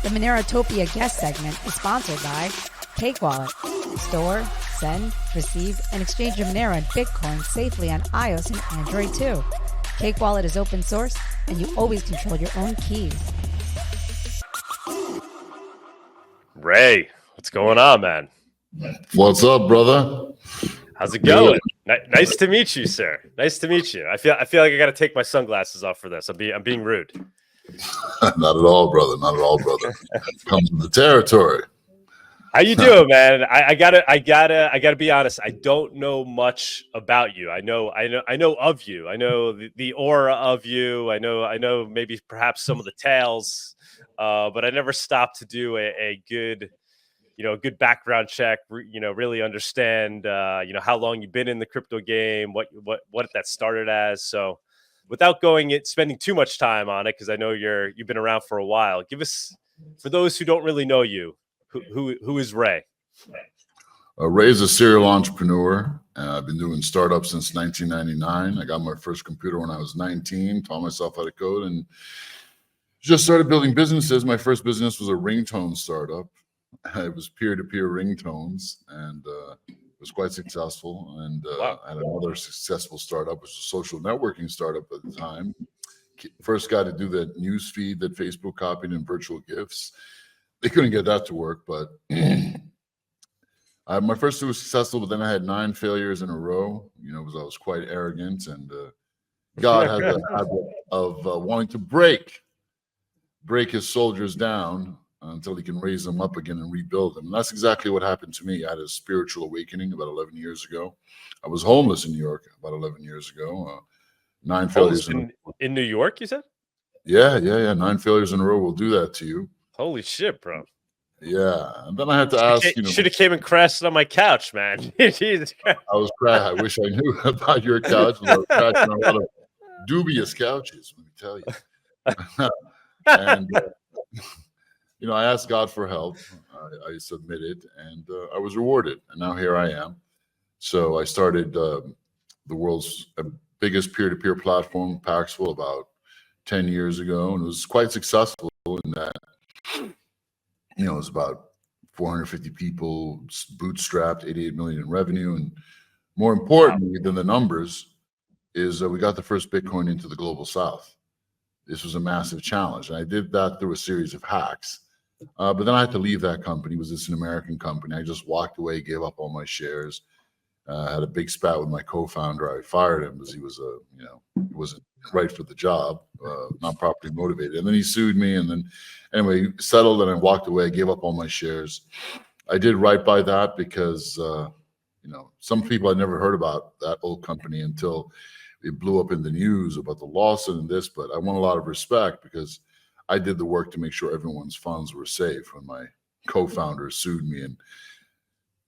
The MoneroTopia guest segment is sponsored by Cake Wallet. Store, send, receive, and exchange your Monero and Bitcoin safely on iOS and Android too. Cake Wallet is open source, and you always control your own keys. Ray, what's going on, man? What's up, brother? How's it going? Nice to meet you, sir. Nice to meet you. I feel like I got to take my sunglasses off for this. I'm being rude. Not at all, brother. Not at all, brother. Comes with the territory. How you doing, man? I gotta be honest. I don't know much about you. I know of you. I know the aura of you. I know maybe perhaps some of the tales, but I never stopped to do a good, good background check. Really understand, how long you've been in the crypto game, what that started as. So, without spending too much time on it, because I know you've been around for a while. Give us, for those who don't really know you. Who is Ray? Ray's a serial entrepreneur. I've been doing startups since 1999. I got my first computer when I was 19, taught myself how to code, and just started building businesses. My first business was a ringtone startup. It was peer-to-peer ringtones, and it was quite successful. And Wow. I had another successful startup, which was a social networking startup at the time. First guy to do that news feed that Facebook copied in virtual GIFs. They couldn't get that to work, but my first two was successful, but then I had 9 failures in a row, because I was quite arrogant, and God had the habit of wanting to break his soldiers down until he can raise them up again and rebuild them. And that's exactly what happened to me. I had a spiritual awakening about 11 years ago. I was homeless in New York about 11 years ago. 9 failures in New York, you said? Yeah. 9 failures in a row will do that to you. Holy shit, bro. Yeah. And then I had to ask, should have came and crashed on my couch, man. Jesus Christ. I was crashing. I wish I knew about your couch. I was crashing on a lot of dubious couches, let me tell you. And, I asked God for help. I submitted, and I was rewarded. And now here I am. So I started the world's biggest peer-to-peer platform, Paxful, about 10 years ago. And it was quite successful in that. It was about 450 people, bootstrapped, 88 million in revenue. And more importantly than the numbers is we got the first Bitcoin into the global South. This was a massive challenge. And I did that through a series of hacks. But then I had to leave that company. It was an American company. I just walked away, gave up all my shares. Had a big spat with my co-founder. I fired him because he was he wasn't right for the job, not properly motivated. And then he sued me. And then anyway, settled, and I walked away, gave up all my shares. I did right by that because, some people had never heard about that old company until it blew up in the news about the lawsuit and this, but I won a lot of respect because I did the work to make sure everyone's funds were safe. When my co-founder sued me and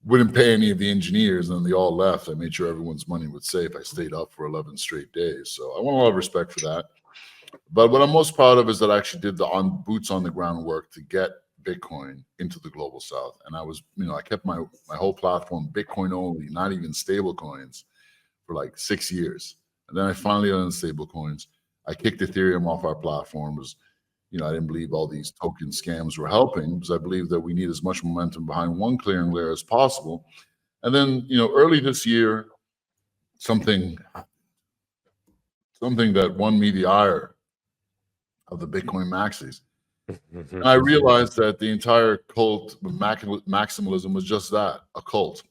wouldn't pay any of the engineers, and then they all left, I made sure everyone's money was safe. I stayed up for 11 straight days. So I want a lot of respect for that. But what I'm most proud of is that I actually did the boots on the ground work to get Bitcoin into the global South. And I was, I kept my whole platform Bitcoin only, not even stable coins, for like 6 years. And then I finally owned stable coins. I kicked Ethereum off our platform. I didn't believe all these token scams were helping, because I believe that we need as much momentum behind one clearing layer as possible. And then, early this year, something that won me the ire of the Bitcoin maxis. And I realized that the entire cult of maximalism was just that, a cult.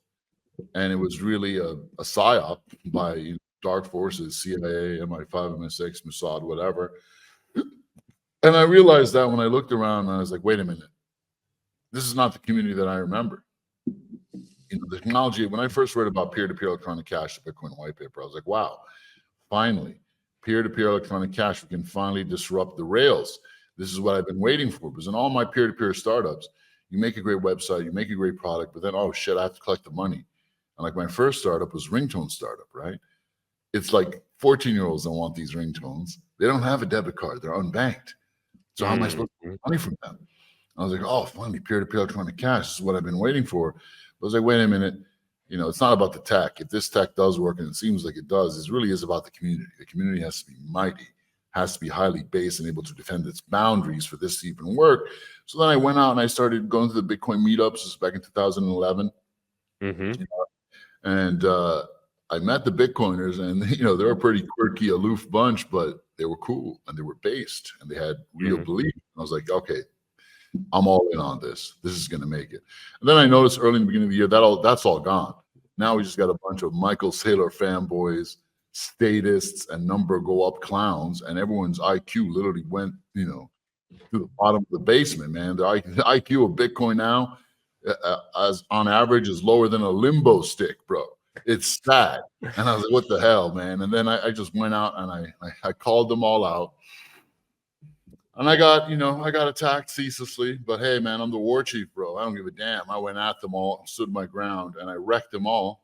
And it was really a psyop by dark forces, CIA, MI5, MI6, Mossad, whatever. And I realized that when I looked around, and I was like, wait a minute, this is not the community that I remember. The technology, when I first read about peer-to-peer electronic cash, the Bitcoin white paper, I was like, wow, finally, peer-to-peer electronic cash, we can finally disrupt the rails. This is what I've been waiting for, because in all my peer-to-peer startups, you make a great website, you make a great product, but then, oh shit, I have to collect the money. And like my first startup was ringtone startup, right? It's like 14-year-olds don't want these ringtones. They don't have a debit card. They're unbanked. So how am I supposed to get money from them? I was like, oh, finally, peer-to-peer electronic cash. This is what I've been waiting for. But I was like, wait a minute. It's not about the tech. If this tech does work, and it seems like it does, it really is about the community. The community has to be mighty, has to be highly based and able to defend its boundaries for this to even work. So then I went out and I started going to the Bitcoin meetups. This was back in 2011. Mm-hmm. And I met the Bitcoiners, and they're a pretty quirky, aloof bunch, but they were cool and they were based and they had real belief. I was like, okay, I'm all in on this. This is going to make it. And then I noticed early in the beginning of the year that's all gone. Now we just got a bunch of Michael Saylor fanboys, statists, and number go up clowns, and everyone's IQ literally went, to the bottom of the basement, man. The IQ of Bitcoin now, as on average, is lower than a limbo stick, bro. It's sad. And I was like, what the hell, man? And then I just went out and I called them all out. And I got attacked ceaselessly, but hey, man, I'm the war chief, bro. I don't give a damn. I went at them all, stood my ground, and I wrecked them all.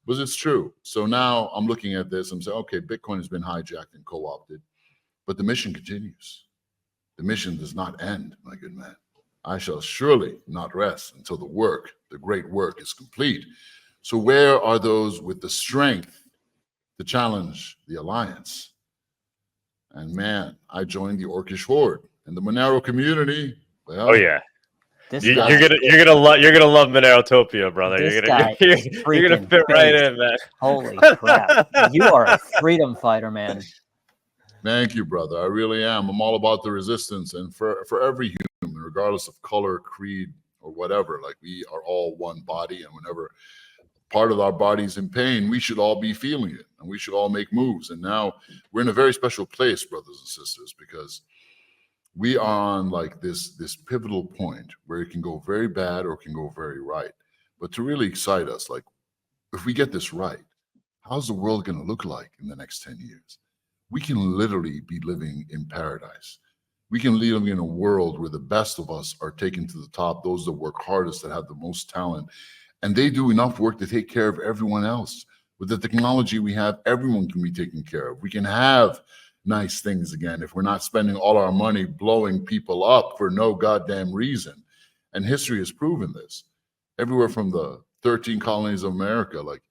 But it's true. So now I'm looking at this and saying, okay, Bitcoin has been hijacked and co-opted, but the mission continues. The mission does not end, my good man. I shall surely not rest until the great work is complete. So where are those with the strength to challenge the alliance? And man, I joined the Orcish Horde and the Monero community. Well, oh yeah, you're gonna love MoneroTopia, brother. You're gonna fit right in, man. Holy crap! You are a freedom fighter, man. Thank you, brother. I really am. I'm all about the resistance, and for every human, regardless of color, creed, or whatever, like we are all one body, and whenever part of our body's in pain, we should all be feeling it, and we should all make moves. And now we're in a very special place, brothers and sisters, because we are on like this pivotal point where it can go very bad or it can go very right. But to really excite us, like if we get this right, how's the world going to look like in the next 10 years? We can literally be living in paradise. We can live in a world where the best of us are taken to the top, those that work hardest, that have the most talent, and they do enough work to take care of everyone else. With the technology we have, everyone can be taken care of. We can have nice things again if we're not spending all our money blowing people up for no goddamn reason. And history has proven this. Everywhere from the 13 colonies of America, like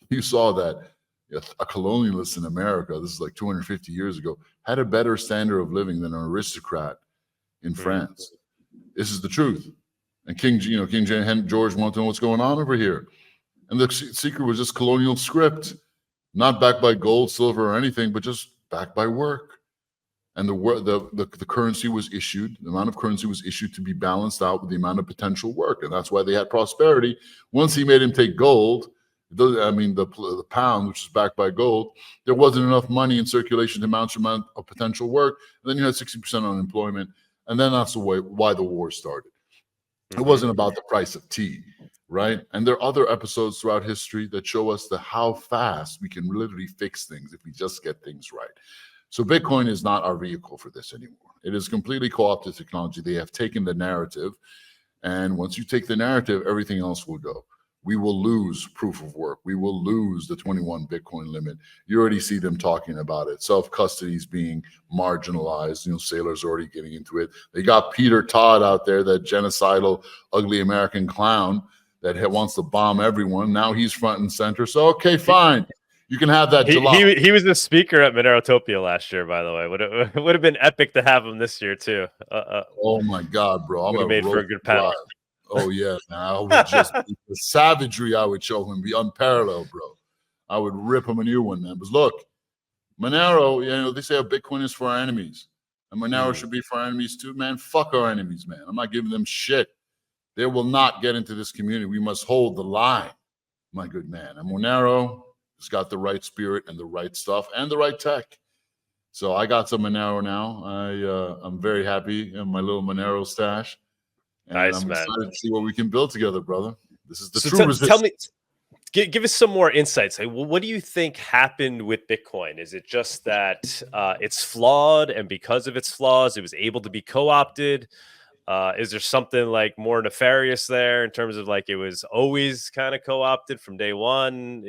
you saw that a colonialist in America, this is like 250 years ago, had a better standard of living than an aristocrat in France. This is the truth. And King George wanted to know what's going on over here. And the secret was just colonial script, not backed by gold, silver, or anything, but just backed by work. And the currency was issued, the amount of currency was issued to be balanced out with the amount of potential work. And that's why they had prosperity. Once he made him take gold, the pound, which is backed by gold, there wasn't enough money in circulation to match the amount of potential work. And then you had 60% unemployment. And then that's why the war started. It wasn't about the price of tea, right? And there are other episodes throughout history that show us how fast we can literally fix things if we just get things right. So Bitcoin is not our vehicle for this anymore. It is completely co-opted technology. They have taken the narrative, and once you take the narrative, everything else will go. We will lose proof of work. We will lose the 21 Bitcoin limit. You already see them talking about it. Self-custody is being marginalized. Sailor's already getting into it. They got Peter Todd out there, that genocidal, ugly American clown that wants to bomb everyone. Now he's front and center. So, okay, fine. You can have that. He was the speaker at MoneroTopia last year, by the way. Would have been epic to have him this year, too. Oh, my God, bro. Would have made for a good panel. Oh, yeah. Now, I would just the savagery I would show him be unparalleled, bro. I would rip him a new one, man. But look, Monero, they say Bitcoin is for our enemies. And Monero should be for our enemies too, man. Fuck our enemies, man. I'm not giving them shit. They will not get into this community. We must hold the line, my good man. And Monero has got the right spirit and the right stuff and the right tech. So I got some Monero now. I'm very happy in my little Monero stash. And nice, I'm man. excited to see what we can build together, brother. This is the so true resistance. Tell me, give us some more insights. Like, what do you think happened with Bitcoin? Is it just that it's flawed, and because of its flaws, it was able to be co-opted? Is there something like more nefarious there in terms of like it was always kind of co-opted from day one?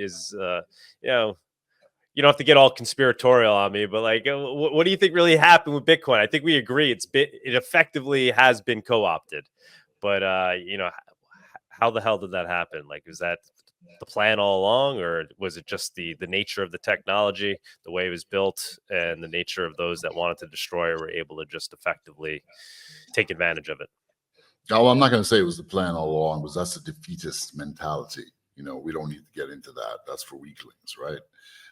You don't have to get all conspiratorial on me, but like, what do you think really happened with Bitcoin? I think we agree it effectively has been co-opted, but how the hell did that happen? Like, is that the plan all along, or was it just the nature of the technology, the way it was built, and the nature of those that wanted to destroy were able to just effectively take advantage of it? Oh, well, I'm not going to say it was the plan all along, because that's a defeatist mentality. We don't need to get into that. That's for weaklings, right?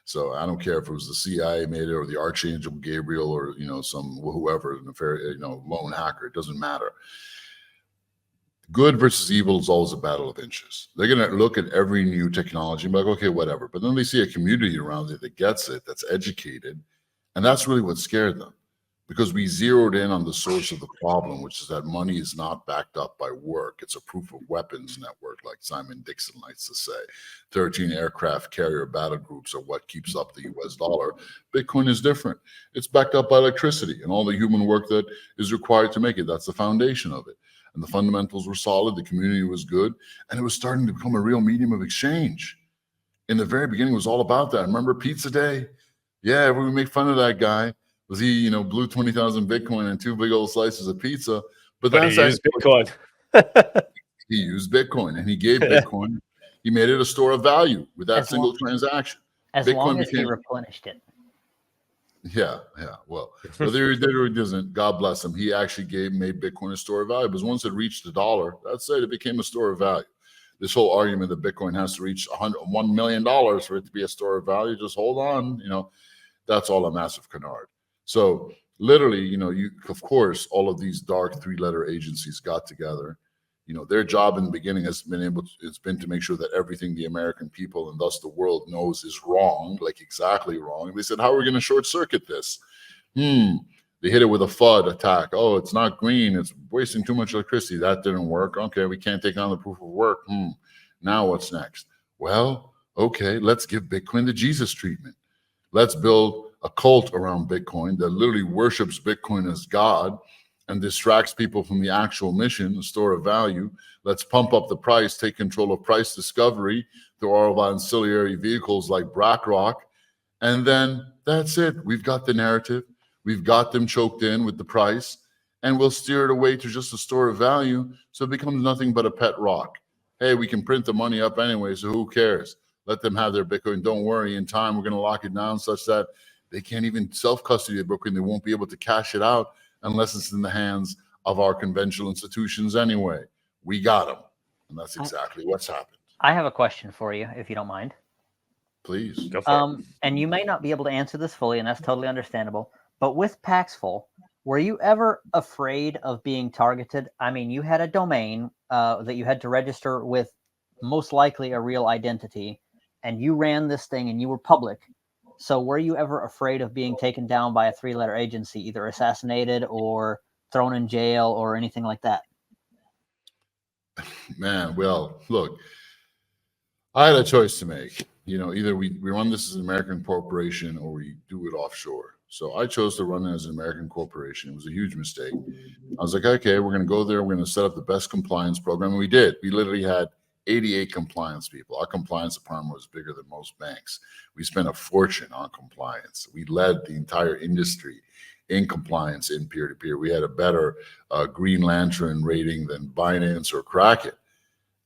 So I don't care if it was the CIA made it, or the Archangel Gabriel, or some whoever, lone hacker. It doesn't matter. Good versus evil is always a battle of inches. They're going to look at every new technology and be like, okay, whatever. But then they see a community around it that gets it, that's educated. And that's really what scared them, because we zeroed in on the source of the problem, which is that money is not backed up by work. It's a proof of weapons network, like Simon Dixon likes to say. 13 aircraft carrier battle groups are what keeps up the US dollar. Bitcoin is different. It's backed up by electricity and all the human work that is required to make it. That's the foundation of it. And the fundamentals were solid, the community was good, and it was starting to become a real medium of exchange. In the very beginning, it was all about that. Remember Pizza Day? Yeah, we make fun of that guy. Was he, blew 20,000 Bitcoin and 2 big old slices of pizza? But he used Bitcoin. He used Bitcoin, and he gave Bitcoin. He made it a store of value with that single transaction. As Bitcoin long as he replenished it. Yeah. Well, there doesn't. God bless him. He actually made Bitcoin a store of value. Because once it reached $1, that's it. It became a store of value. This whole argument that Bitcoin has to reach $1 million for it to be a store of value, just hold on. That's all a massive canard. So literally, of course, all of these dark 3-letter agencies got together. Their job in the beginning has been to make sure that everything the American people and thus the world knows is wrong, like exactly wrong. And they said, how are we going to short circuit this? They hit it with a FUD attack. Oh, it's not green. It's wasting too much electricity. That didn't work. Okay, we can't take on the proof of work. Now what's next? Well, okay, let's give Bitcoin the Jesus treatment. Let's build a cult around Bitcoin that literally worships Bitcoin as God and distracts people from the actual mission, the store of value. Let's pump up the price, take control of price discovery through all of our ancillary vehicles like BlackRock. And then that's it. We've got the narrative. We've got them choked in with the price, and we'll steer it away to just a store of value, so it becomes nothing but a pet rock. Hey, we can print the money up anyway, so who cares? Let them have their Bitcoin. Don't worry. In time, we're going to lock it down such that they can't even self-custody the Bitcoin. They won't be able to cash it out unless it's in the hands of our conventional institutions anyway. We got them. And that's exactly what's happened. I have a question for you, if you don't mind. Please. Go for it. And you may not be able to answer this fully, and that's totally understandable. But with Paxful, were you ever afraid of being targeted? I mean, you had a domain that you had to register with most likely a real identity, and you ran this thing and you were public. So were you ever afraid of being taken down by a 3-letter agency, either assassinated or thrown in jail or anything like that? Man, well, look, I had a choice to make. Either we run this as an American corporation or we do it offshore. So I chose to run it as an American corporation. It was a huge mistake. I was like, okay, we're going to go there. We're going to set up the best compliance program. And we did. We literally had 88 compliance people. Our compliance department was bigger than most banks. We spent a fortune on compliance. We led the entire industry in compliance in peer-to-peer. We had a better Green Lantern rating than Binance or Kraken.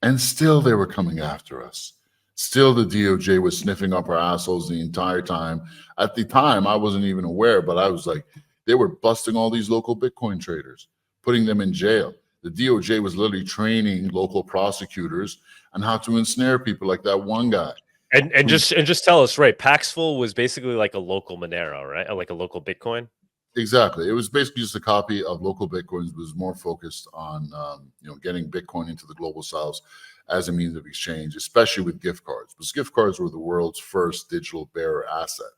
And still they were coming after us. Still the DOJ was sniffing up our assholes the entire time. At the time, I wasn't even aware, but I was like, they were busting all these local Bitcoin traders, putting them in jail. The DOJ was literally training local prosecutors on how to ensnare people like that one guy. And just tell us, right? Paxful was basically like a local Monero, right? Like a local Bitcoin. Exactly. It was basically just a copy of local Bitcoins. It was more focused on getting Bitcoin into the global south as a means of exchange, especially with gift cards. Because gift cards were the world's first digital bearer asset.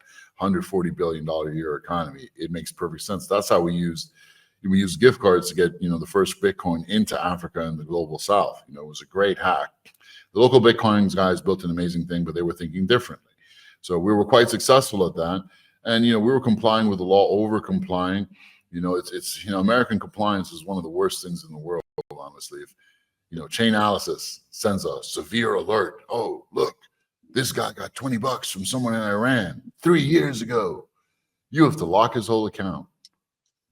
$140 billion a year economy. It makes perfect sense. That's how we used gift cards to get the first Bitcoin into Africa and the global south. It was a great hack. The local Bitcoins guys built an amazing thing, but they were thinking differently. So we were quite successful at that. And, we were complying with the law, over complying. It's American compliance is one of the worst things in the world, honestly. If, Chainalysis sends a severe alert. Oh, look, this guy got $20 from someone in Iran 3 years ago. You have to lock his whole account,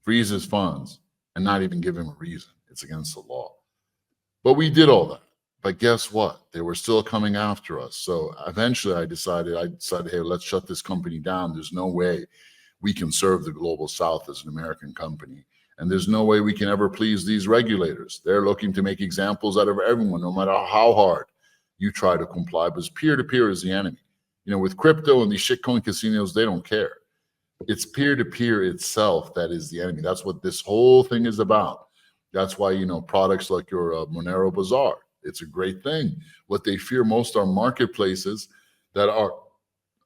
freeze his funds, and not even give him a reason. It's against the law. But we did all that. But guess what? They were still coming after us. So eventually I decided, hey, let's shut this company down. There's no way we can serve the global South as an American company. And there's no way we can ever please these regulators. They're looking to make examples out of everyone, no matter how hard you try to comply, because peer-to-peer is the enemy. You know, with crypto and these shitcoin casinos, they don't care. It's peer-to-peer itself that is the enemy. That's what this whole thing is about. That's why, you know, products like your Monero Bazaar, it's a great thing. What they fear most are marketplaces that are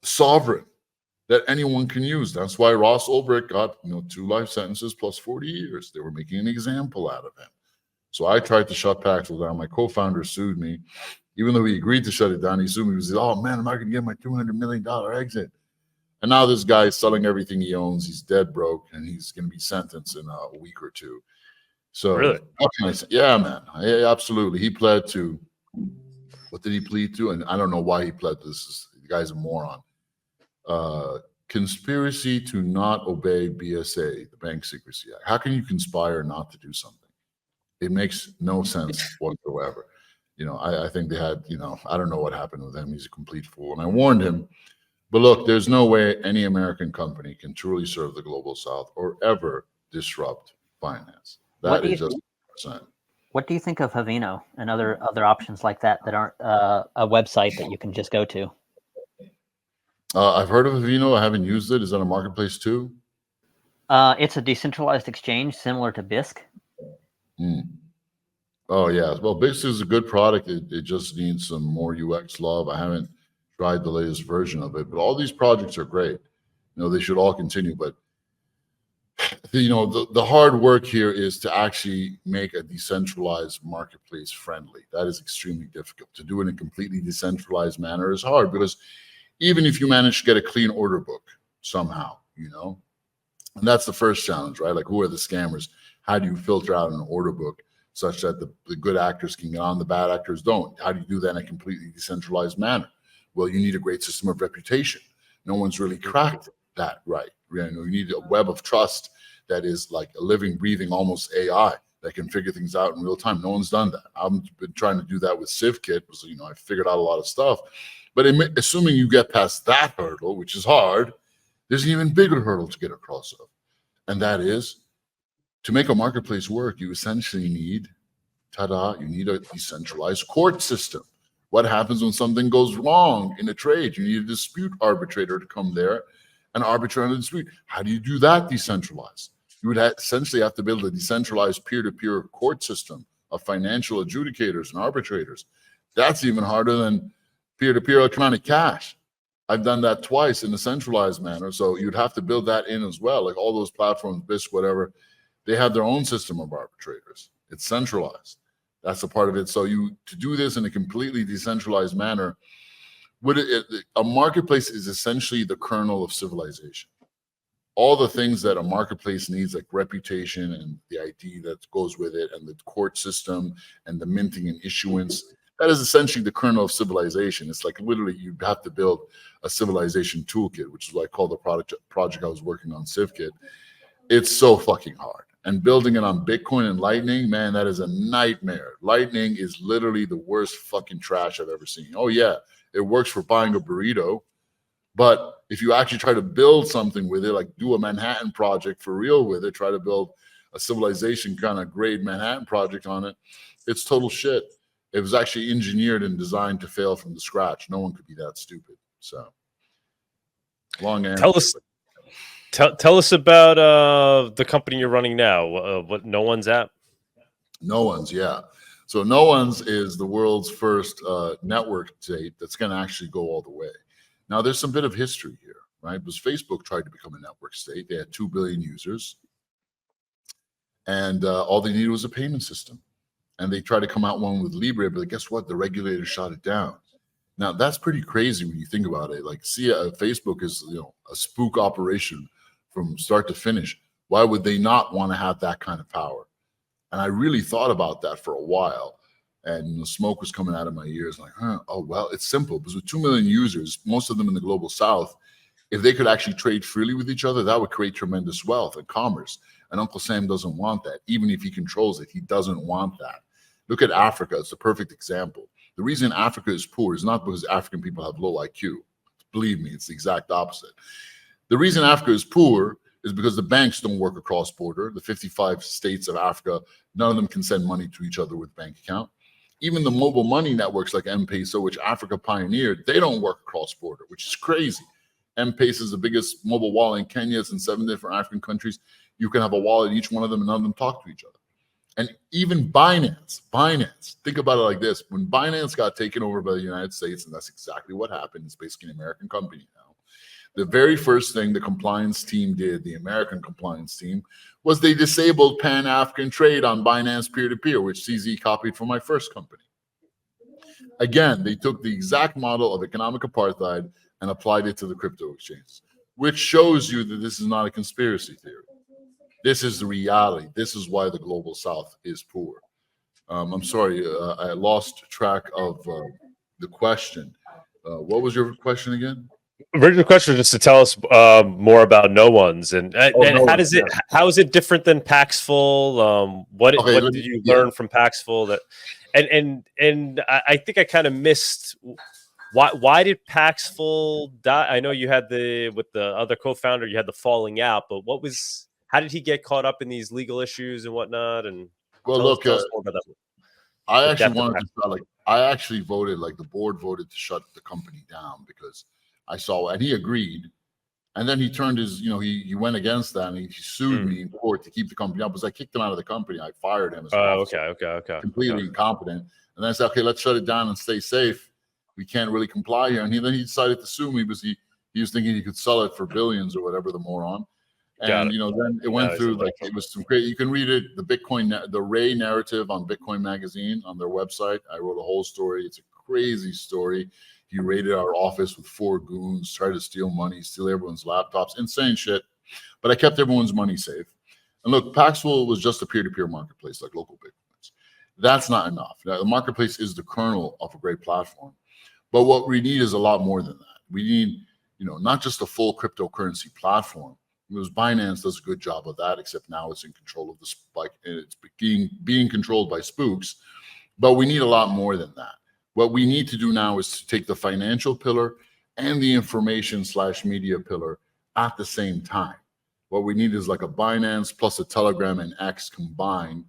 sovereign, that anyone can use. That's why Ross Ulbricht got, you know, 2 life sentences plus 40 years. They were making an example out of him. So I tried to shut Paxful down. My co-founder sued me. Even though he agreed to shut it down, he sued me. He said, oh man, I'm not going to get my $200 million exit. And now this guy is selling everything he owns. He's dead broke, and he's going to be sentenced in a week or two. So, really? What can I say? Yeah, man. Yeah, absolutely. He pled to, what did he plead to? And I don't know why he pled this. The guy's a moron. Conspiracy to not obey BSA, the Bank Secrecy Act. How can you conspire not to do something? It makes no sense whatsoever. You know, I think they had, you know, I don't know what happened with him. He's a complete fool. And I warned him. But look, there's no way any American company can truly serve the global South or ever disrupt finance. That is just 100%. What do you think of Havino and other options like that aren't a website that you can just go to? I've heard of Havino. I haven't used it. Is that a marketplace too? It's a decentralized exchange similar to Bisq. Oh, yeah. Well, Bisq is a good product. It just needs some more UX love. I haven't tried the latest version of it, but all these projects are great. You know, they should all continue. But, you know, the hard work here is to actually make a decentralized marketplace friendly. That is extremely difficult. To do it in a completely decentralized manner is hard, because even if you manage to get a clean order book somehow, you know, and that's the first challenge, right? Like, who are the scammers? How do you filter out an order book such that the good actors can get on, the bad actors don't? How do you do that in a completely decentralized manner? Well, you need a great system of reputation. No one's really cracked that right. You know, you need a web of trust that is like a living, breathing, almost AI that can figure things out in real time. No one's done that. I've been trying to do that with CivKit. So, you know, I figured out a lot of stuff. But assuming you get past that hurdle, which is hard, there's an even bigger hurdle to get across of. And that is, to make a marketplace work, you essentially need, you need a decentralized court system. What happens when something goes wrong in a trade? You need a dispute arbitrator to come there and arbitrate on a dispute. How do you do that decentralized? You would essentially have to build a decentralized peer-to-peer court system of financial adjudicators and arbitrators. That's even harder than peer-to-peer electronic cash. I've done that twice in a centralized manner. So you'd have to build that in as well. Like all those platforms, Bisq, whatever, they have their own system of arbitrators. It's centralized. That's a part of it. So to do this in a completely decentralized manner, a marketplace is essentially the kernel of civilization. All the things that a marketplace needs, like reputation and the ID that goes with it, and the court system and the minting and issuance, that is essentially the kernel of civilization. It's like literally you have to build a civilization toolkit, which is what I call the project I was working on, CivKit. It's so fucking hard. And building it on Bitcoin and Lightning, man, that is a nightmare. Lightning is literally the worst fucking trash I've ever seen. Oh yeah, it works for buying a burrito. But if you actually try to build something with it, like do a Manhattan project for real with it, try to build a civilization kind of grade Manhattan project on it, it's total shit. It was actually engineered and designed to fail from the scratch. No one could be that stupid. So, long answer. Tell us about the company you're running now. What No One's app? No One's, yeah. So No One's is the world's first network state that's going to actually go all the way. Now, there's some bit of history here, right? Because Facebook tried to become a network state. They had 2 billion users, and all they needed was a payment system. And they tried to come out one with Libre, but guess what? The regulator shot it down. Now, that's pretty crazy when you think about it. Like, Facebook is, you know, a spook operation from start to finish. Why would they not want to have that kind of power? And I really thought about that for a while. And the smoke was coming out of my ears, like, oh, well, it's simple. Because with 2 million users, most of them in the global South, if they could actually trade freely with each other, that would create tremendous wealth and commerce. And Uncle Sam doesn't want that. Even if he controls it, he doesn't want that. Look at Africa. It's a perfect example. The reason Africa is poor is not because African people have low IQ. Believe me, it's the exact opposite. The reason Africa is poor is because the banks don't work across border. The 55 states of Africa, none of them can send money to each other with bank account. Even the mobile money networks like M-Pesa, which Africa pioneered, they don't work across border, which is crazy. M-Pesa is the biggest mobile wallet in Kenya. It's in 7 different African countries. You can have a wallet in each one of them, and none of them talk to each other. And even Binance, think about it like this. When Binance got taken over by the United States, and that's exactly what happened, it's basically an American company now. The very first thing the compliance team did, the American compliance team, was they disabled Pan-African trade on Binance peer-to-peer, which CZ copied from my first company. Again, they took the exact model of economic apartheid and applied it to the crypto exchanges, which shows you that this is not a conspiracy theory. This is the reality. This is why the global South is poor. I'm sorry, I lost track of the question. What was your question again? Original question was just to tell us more about No Ones and how is it different than Paxful? What did you learn from Paxful that and I think I kind of missed why did Paxful die? I know you had with the other co-founder you had the falling out, but how did he get caught up in these legal issues and whatnot? And well, look, tell us more about that. I actually wanted to I actually voted, the board voted to shut the company down because I saw, and he agreed. And then he turned his, he went against that and he sued me in court to keep the company up because I kicked him out of the company. I fired him as okay. Completely incompetent. And then I said, okay, let's shut it down and stay safe. We can't really comply here. And then he decided to sue me because he was thinking he could sell it for billions or whatever, the moron. And then it went through it was some great. You can read it, the Ray narrative on Bitcoin Magazine on their website. I wrote a whole story. It's a crazy story. He raided our office with 4 goons, tried to steal money, steal everyone's laptops, insane shit. But I kept everyone's money safe. And look, Paxful was just a peer-to-peer marketplace like local Bitcoins. That's not enough. Now, the marketplace is the kernel of a great platform. But what we need is a lot more than that. We need, not just a full cryptocurrency platform. Because Binance does a good job of that, except now it's in control of the spike and it's being controlled by spooks. But we need a lot more than that. What we need to do now is to take the financial pillar and the information/media pillar at the same time. What we need is like a Binance plus a Telegram and X combined.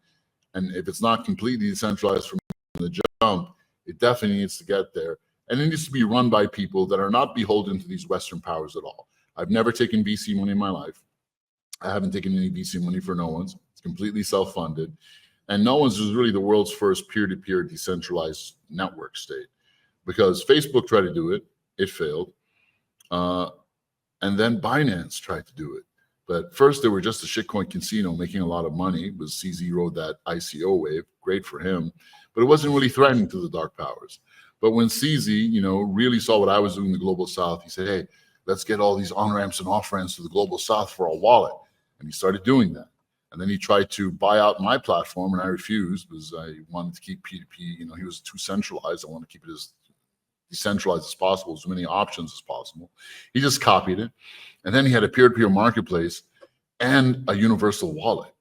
And if it's not completely decentralized from the jump, it definitely needs to get there. And it needs to be run by people that are not beholden to these Western powers at all. I've never taken VC money in my life. I haven't taken any VC money for No One's. It's completely self-funded. And No One's is really the world's first peer-to-peer decentralized network state. Because Facebook tried to do it. It failed. And then Binance tried to do it. But first, they were just a shitcoin casino making a lot of money. It was CZ rode that ICO wave. Great for him. But it wasn't really threatening to the dark powers. But when CZ, really saw what I was doing in the global South, he said, hey, let's get all these on-ramps and off-ramps to the global South for a wallet. And he started doing that. And then he tried to buy out my platform, and I refused because I wanted to keep P2P. He was too centralized. I want to keep it as decentralized as possible, as many options as possible. He just copied it. And then he had a peer-to-peer marketplace and a universal wallet.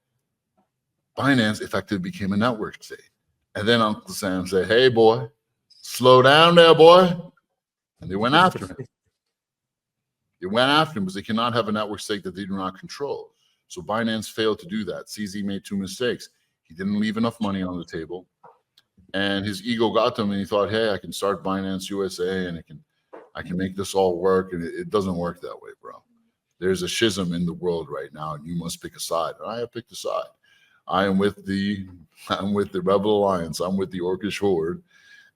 Binance effectively became a network state. And then Uncle Sam said, hey, boy, slow down there, boy. And they went after him. They went after him because they cannot have a network stake that they do not control. So Binance failed to do that. CZ made 2 mistakes. He didn't leave enough money on the table. And his ego got to him and he thought, hey, I can start Binance USA and I can make this all work. And it doesn't work that way, bro. There's a schism in the world right now, and you must pick a side. And I have picked a side. I am with the Rebel Alliance. I'm with the Orcish Horde.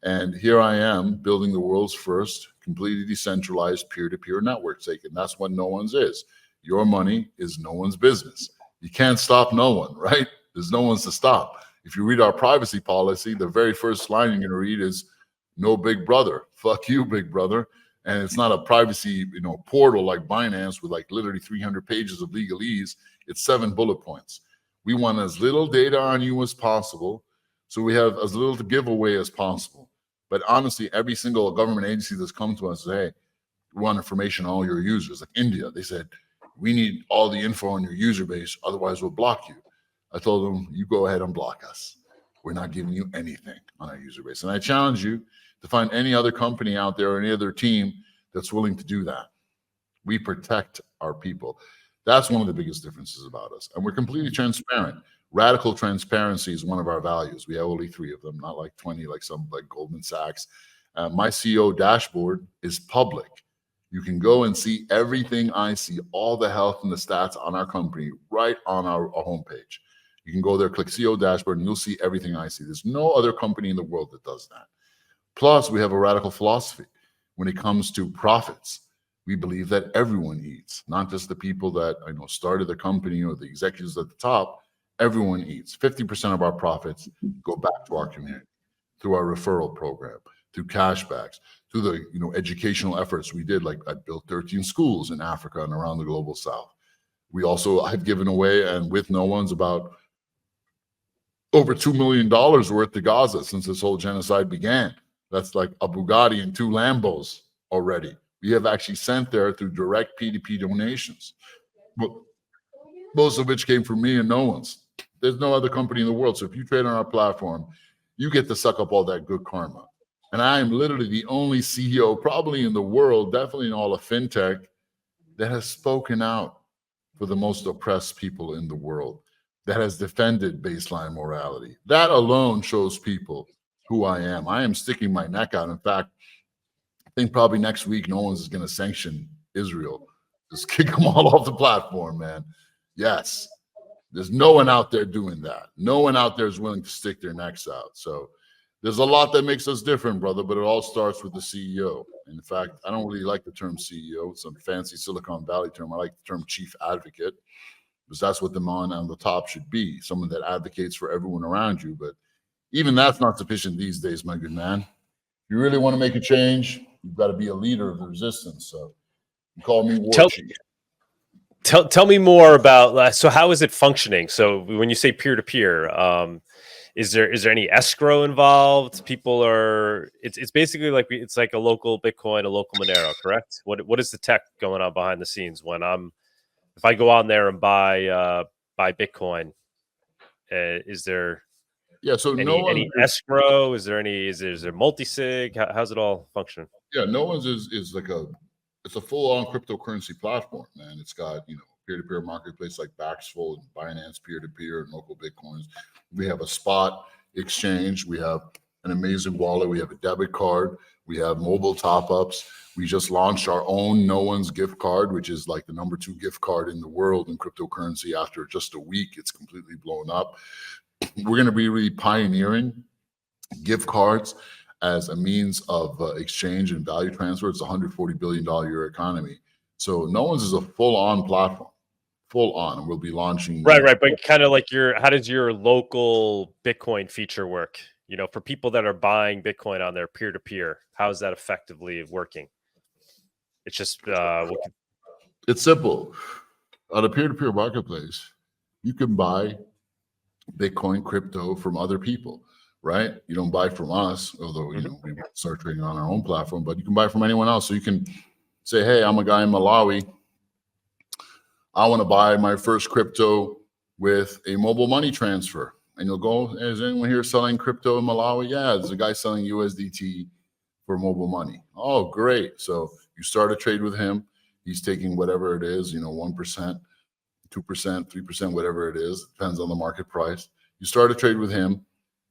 And here I am building the world's first completely decentralized peer-to-peer network stake. And that's what No One's is. Your money is no one's business. You can't stop no one, right? There's no one's to stop. If you read our privacy policy, the very first line you're going to read is no big brother. Fuck you, big brother. And it's not a privacy, portal like Binance with literally 300 pages of legalese. It's 7 bullet points. We want as little data on you as possible, so we have as little to give away as possible. But honestly, every single government agency that's come to us says, hey, we want information on all your users. Like India, they said, we need all the info on your user base, otherwise we'll block you. I told them, you go ahead and block us. We're not giving you anything on our user base. And I challenge you to find any other company out there or any other team that's willing to do that. We protect our people. That's one of the biggest differences about us. And we're completely transparent. Radical transparency is one of our values. We have only 3 of them, not like 20, like some like Goldman Sachs. My CEO dashboard is public. You can go and see everything I see, all the health and the stats on our company right on our homepage. You can go there, click CEO dashboard, and you'll see everything I see. There's no other company in the world that does that. Plus, we have a radical philosophy when it comes to profits. We believe that everyone eats, not just the people that started the company or the executives at the top. Everyone eats. 50% of our profits go back to our community through our referral program, through cashbacks, through the educational efforts we did. Like I built 13 schools in Africa and around the global South. We also have given away, and with no one's, about over $2 million worth to Gaza since this whole genocide began. That's like a Bugatti and 2 Lambos already. We have actually sent there through direct P2P donations, most of which came from me and no one's. There's no other company in the world. So if you trade on our platform, you get to suck up all that good karma. And I am literally the only CEO probably in the world, definitely in all of fintech, that has spoken out for the most oppressed people in the world, that has defended baseline morality. That alone shows people who I am. I am sticking my neck out. In fact, I think probably next week, no one's going to sanction Israel. Just kick them all off the platform, man. Yes. There's no one out there doing that. No one out there is willing to stick their necks out. So there's a lot that makes us different, brother, but it all starts with the CEO. In fact, I don't really like the term CEO. It's some fancy Silicon Valley term. I like the term chief advocate, because that's what the man on the top should be, someone that advocates for everyone around you. But even that's not sufficient these days, my good man. If you really want to make a change, you've got to be a leader of the resistance. So you call me War Chief. Tell me more about, so how is it functioning? So when you say peer-to-peer, is there any escrow involved? People are, it's basically like, it's like a local Bitcoin, a local Monero, correct? What is the tech going on behind the scenes when if I go on there and buy Bitcoin, is there so any escrow? Is there multi-sig? How's it all function? Yeah, no one's is like it's a full-on cryptocurrency platform, man. It's got peer-to-peer marketplace like Baxful and Binance peer-to-peer and local Bitcoins. We have a spot exchange. We have an amazing wallet. We have a debit card. We have mobile top-ups. We just launched our own No One's gift card, which is like the #2 gift card in the world in cryptocurrency. After just a week, it's completely blown up. We're going to be really pioneering gift cards as a means of exchange and value transfer. It's a $140 billion a year economy. So No One's is a full-on platform, full-on, and we'll be launching. Right. But kind of like how does your local Bitcoin feature work? For people that are buying Bitcoin on their peer-to-peer, how is that effectively working? It's just it's simple. On a peer-to-peer marketplace, you can buy Bitcoin crypto from other people, right? You don't buy from us, although we start trading on our own platform, but you can buy from anyone else. So you can say, hey, I'm a guy in Malawi. I want to buy my first crypto with a mobile money transfer. And you'll go, is anyone here selling crypto in Malawi? Yeah, there's a guy selling USDT for mobile money. Oh, great. So you start a trade with him. He's taking whatever it is, 1%, 2%, 3%, whatever it is. Depends on the market price. You start a trade with him,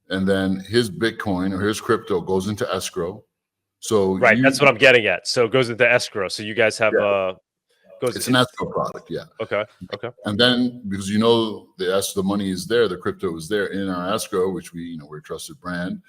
and then his Bitcoin or his crypto goes into escrow. So that's what I'm getting at. So it goes into escrow. So you guys have it's an escrow product, yeah. Okay. And then because the money is there, the crypto is there in our escrow, which we're a trusted brand.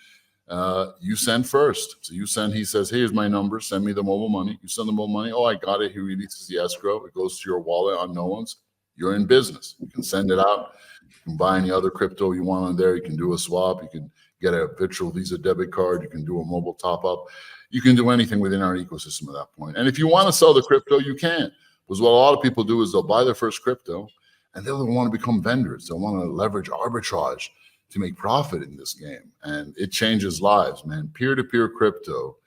You send first. So he says, hey, here's my number. Send me the mobile money. You send the mobile money. Oh, I got it. He releases the escrow. It goes to your wallet on No One's. You're in business. You can send it out. You can buy any other crypto you want on there. You can do a swap. You can get a virtual Visa debit card. You can do a mobile top up. You can do anything within our ecosystem at that point. And if you want to sell the crypto, you can. Because what a lot of people do is they'll buy their first crypto and they'll want to become vendors. They'll want to leverage arbitrage to make profit in this game. And it changes lives, man. Peer-to-peer crypto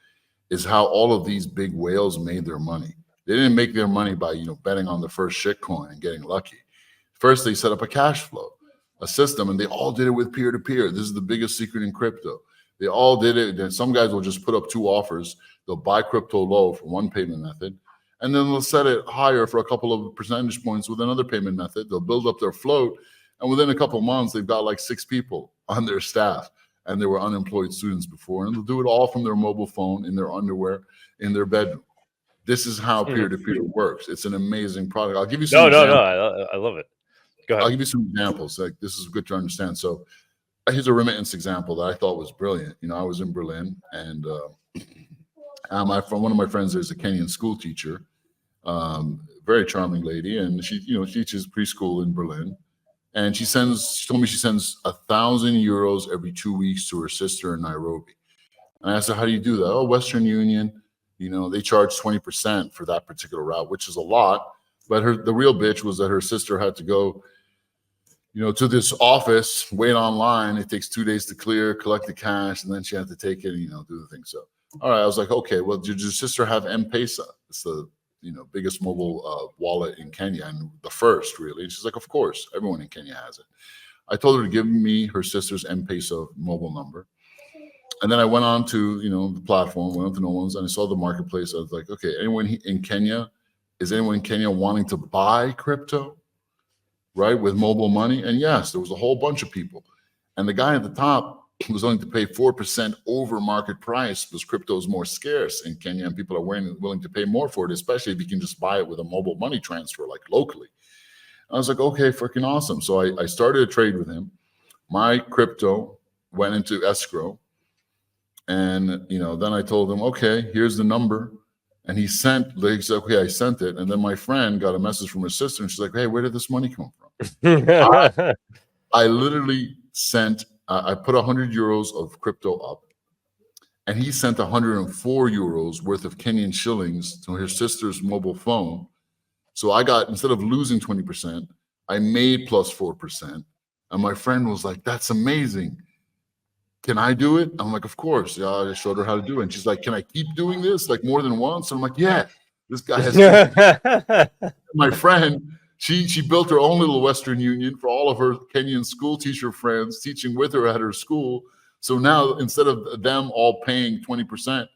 is how all of these big whales made their money. They didn't make their money by, betting on the first shitcoin and getting lucky. First, they set up a cash flow. a system, and they all did it with peer-to-peer. This is the biggest secret in crypto. They all did it. Then some guys will just put up 2 offers. They'll buy crypto low for one payment method, and then they'll set it higher for a couple of percentage points with another payment method. They'll build up their float, and within a couple of months, they've got like 6 people on their staff, and they were unemployed students before, and they'll do it all from their mobile phone, in their underwear, in their bedroom. This is how peer-to-peer works. It's an amazing product. I'll give you some examples. I love it. Go ahead. I'll give you some examples. Like, this is good to understand. So here's a remittance example that I thought was brilliant. I was in Berlin, and one of my friends is a Kenyan school teacher, very charming lady, and she teaches preschool in Berlin. And she told me she sends 1,000 euros every 2 weeks to her sister in Nairobi. And I asked her, how do you do that? Oh, Western Union, they charge 20% for that particular route, which is a lot. But the real bitch was that her sister had to go, to this office, wait online. It takes 2 days to clear, collect the cash, and then she had to take it, do the thing. So, all right, I was like, okay, well, did your sister have M-Pesa? It's the biggest mobile wallet in Kenya, and the first, really. And she's like, of course, everyone in Kenya has it. I told her to give me her sister's M-Pesa mobile number. And then I went on to, the platform, went on to no one's, and I saw the marketplace. I was like, okay, is anyone in Kenya wanting to buy crypto, right, with mobile money? And yes, there was a whole bunch of people. And the guy at the top was willing to pay 4% over market price because crypto is more scarce in Kenya, and people are willing to pay more for it, especially if you can just buy it with a mobile money transfer, like locally. I was like, okay, freaking awesome. So I started a trade with him. My crypto went into escrow, and then I told him, okay, here's the number. And he said, okay, I sent it. And then my friend got a message from her sister, and she's like, hey, where did this money come from? I literally sent, I put 100 euros of crypto up, and he sent 104 euros worth of Kenyan shillings to her sister's mobile phone. So I got, instead of losing 20%, I made plus 4%. And my friend was like, that's amazing. Can I do it? I'm like, of course. Yeah, I showed her how to do it. And she's like, can I keep doing this like more than once? And I'm like, yeah, this guy has my friend, she built her own little Western Union for all of her Kenyan school teacher friends teaching with her at her school. So now instead of them all paying 20%,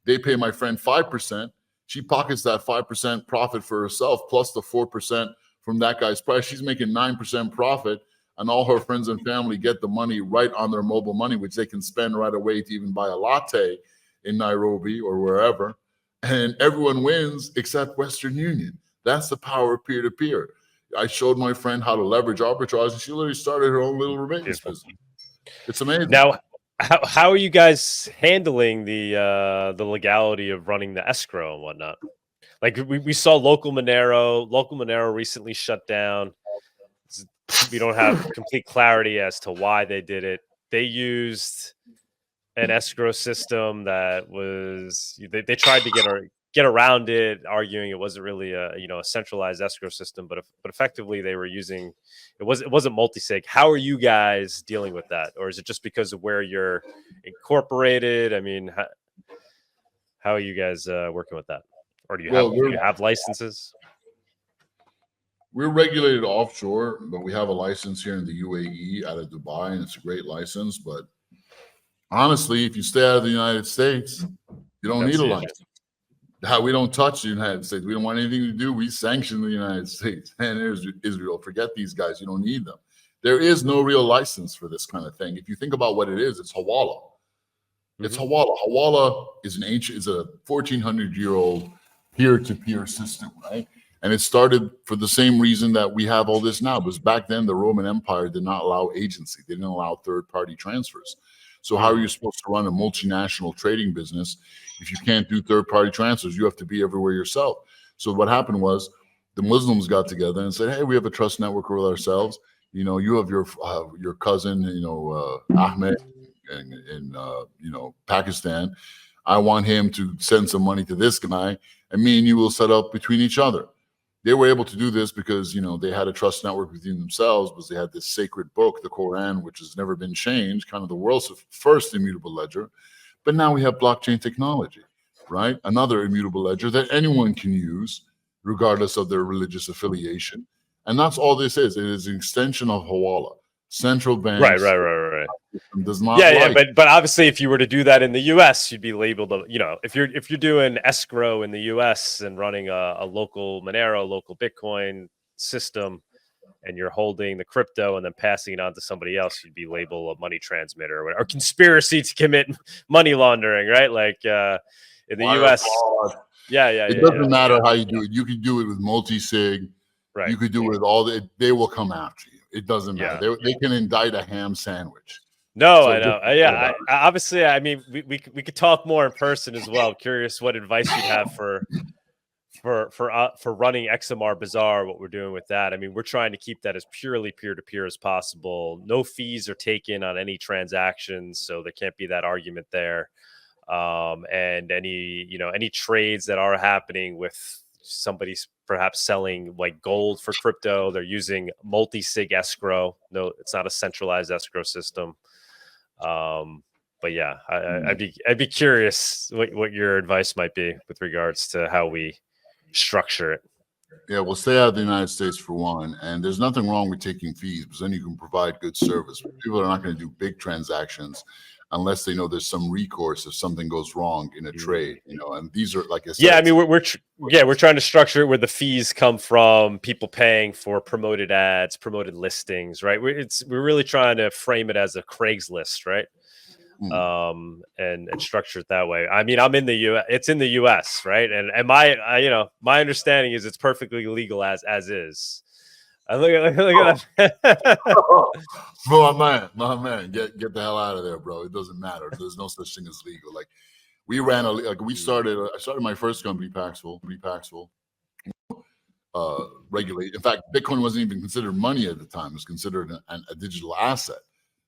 they pay my friend 5%. She pockets that 5% profit for herself plus the 4% from that guy's price. She's making 9% profit. And all her friends and family get the money right on their mobile money, which they can spend right away to even buy a latte in Nairobi or wherever. And everyone wins except Western Union. That's the power of peer-to-peer. I showed my friend how to leverage arbitrage, and she literally started her own little remittance business. It's amazing. Now, how are you guys handling the legality of running the escrow and whatnot? Like we saw local Monero recently shut down. We don't have complete clarity as to why they did it. They used an escrow system that was they tried to get around it, arguing it wasn't really a centralized escrow system, but effectively they were using it wasn't multi-sig. How are you guys dealing with that, or is it just because of where you're incorporated? I mean, how are you guys working with that, or do you have licenses? We're regulated offshore, but we have a license here in the UAE out of Dubai, and it's a great license. But honestly, if you stay out of the United States, you don't need a license. We don't touch the United States. We don't want anything to do. We sanction the United States. And there's Israel. Forget these guys. You don't need them. There is no real license for this kind of thing. If you think about what it is, it's Hawala. Mm-hmm. It's Hawala. Hawala is a 1,400-year-old peer-to-peer system, right? And it started for the same reason that we have all this now, because back then the Roman Empire did not allow agency. They didn't allow third-party transfers. So how are you supposed to run a multinational trading business if you can't do third-party transfers? You have to be everywhere yourself. So what happened was the Muslims got together and said, hey, we have a trust network with ourselves. You have your cousin, Ahmed in Pakistan. I want him to send some money to this guy, and me and you will set up between each other. They were able to do this because, they had a trust network within themselves, because they had this sacred book, the Quran, which has never been changed, kind of the world's first immutable ledger. But now we have blockchain technology, right? Another immutable ledger that anyone can use, regardless of their religious affiliation. And that's all this is. It is an extension of Hawala. Central banks. Right. Does not. Yeah. But obviously, if you were to do that in the U.S., you'd be labeled. If you're doing escrow in the U.S. and running a local Monero, local Bitcoin system, and you're holding the crypto and then passing it on to somebody else, you'd be labeled a money transmitter or conspiracy to commit money laundering, right? Like in the U.S. It doesn't matter how you do it. You can do it with multi-sig. Right. You could do it with they will come after you. It doesn't matter. They can indict a ham sandwich. No, I know. Obviously, I mean, we could talk more in person as well. I'm curious what advice you'd have for running XMR Bazaar, what we're doing with that. I mean, we're trying to keep that as purely peer-to-peer as possible. No fees are taken on any transactions, so there can't be that argument there. And any trades that are happening with somebody's perhaps selling like gold for crypto, they're using multi-sig escrow. No, it's not a centralized escrow system. But yeah, I'd be curious what your advice might be with regards to how we structure it. Yeah, we'll stay out of the United States for one, and there's nothing wrong with taking fees because then you can provide good service. People are not going to do big transactions unless they know there's some recourse if something goes wrong in a trade, and these are, like I said. Yeah, I mean, we're trying to structure it where the fees come from people paying for promoted ads, promoted listings, right? We're really trying to frame it as a Craigslist, right? And structure it that way. I mean, I'm in the U.S. It's in the U.S., right? And my understanding is it's perfectly legal as is. Look at that. my man, get the hell out of there, bro. It doesn't matter. There's no such thing as legal. Like I started my first company, Paxful, regulate. In fact, Bitcoin wasn't even considered money at the time. It was considered a digital asset.